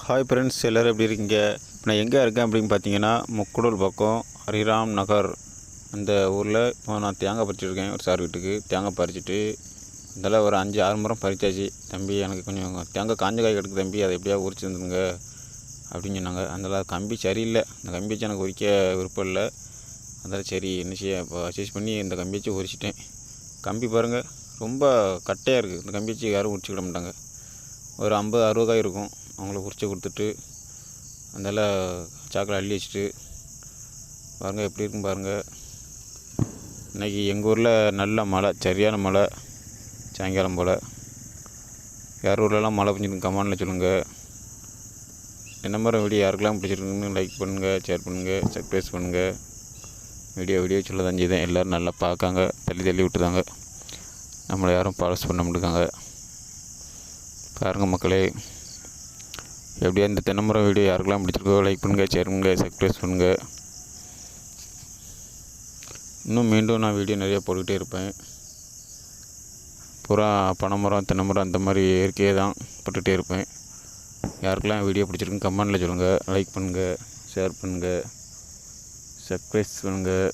Hi friends, எல்லோரும் எப்படி இருக்கீங்க? இப்போ நான் எங்கே இருக்கேன் அப்படின்னு பார்த்தீங்கன்னா, முக்கூடல் பக்கம் ஹரிராம் நகர் அந்த ஊரில் இப்போ நான் தேங்காய் பறிச்சுட்ருக்கேன். ஒரு சார் வீட்டுக்கு தேங்காய் பறிச்சுட்டு இதெல்லாம் ஒரு 5-6 முறம் பறிச்சாச்சு. தம்பி எனக்கு கொஞ்சம் தேங்காய் காஞ்ச காய் கிடக்கு தம்பி, அதை எப்படியா உரிச்சு தந்துங்க அப்படின்னு சொன்னாங்க. அதனால் கம்பி சரியில்லை, இந்த கம்பி வச்சு எனக்கு உரிக்க விருப்பம் இல்லை. அதனால் சரி என்ன செய்ய, இப்போ அட்ஜஸ்ட் பண்ணி இந்த கம்பி வச்சு உரிச்சிட்டேன். கம்பி பாருங்கள், ரொம்ப கட்டையாக இருக்குது. இந்த கம்பி வச்சு யாரும் உரிச்சிக்கிட மாட்டாங்க. ஒரு 50-60 காய் இருக்கும். அவங்கள உரிச்சு கொடுத்துட்டு அதனால் சாக்கில் அள்ளி வச்சுட்டு பாருங்கள் எப்படி இருக்கும் பாருங்கள். இன்றைக்கி எங்கள் ஊரில் நல்ல மழை, சரியான மழை. சாயங்காலம் போல் யார் ஊர்லலாம் மழை பெஞ்சிருக்கு கமெண்டில் சொல்லுங்கள். என்ன மாதிரி வீடியோ யாருக்கெல்லாம் பிடிச்சிருக்குன்னு லைக் பண்ணுங்கள், ஷேர் பண்ணுங்கள், சப்ஸ்கிரைப் பண்ணுங்கள். வீடியோ சொல்ல தான் செய்தேன். எல்லோரும் நல்லா பார்க்காங்க, தள்ளி விட்டுதாங்க. நம்மளை யாரும் ஃபாலோஸ் பண்ண முடியுங்க. பாருங்கள் மக்களே, எப்படியா இந்த தென்னைமரம் வீடியோ யாருக்கெல்லாம் பிடிச்சிருக்கோ லைக் பண்ணுங்கள், ஷேர் பண்ணுங்கள், சப்ஸ்கிரைப் பண்ணுங்கள். இன்னும் மீண்டும் நான் வீடியோ நிறையா போட்டுக்கிட்டே இருப்பேன். பூரா பனைமரம், தென்னைமரம் அந்த மாதிரி இயற்கையே தான் போட்டுகிட்டே இருப்பேன். யாருக்கெல்லாம் வீடியோ பிடிச்சிருக்குன்னு கமெண்டில் சொல்லுங்கள். லைக் பண்ணுங்கள், ஷேர் பண்ணுங்கள், சப்ஸ்கிரைப் பண்ணுங்கள்.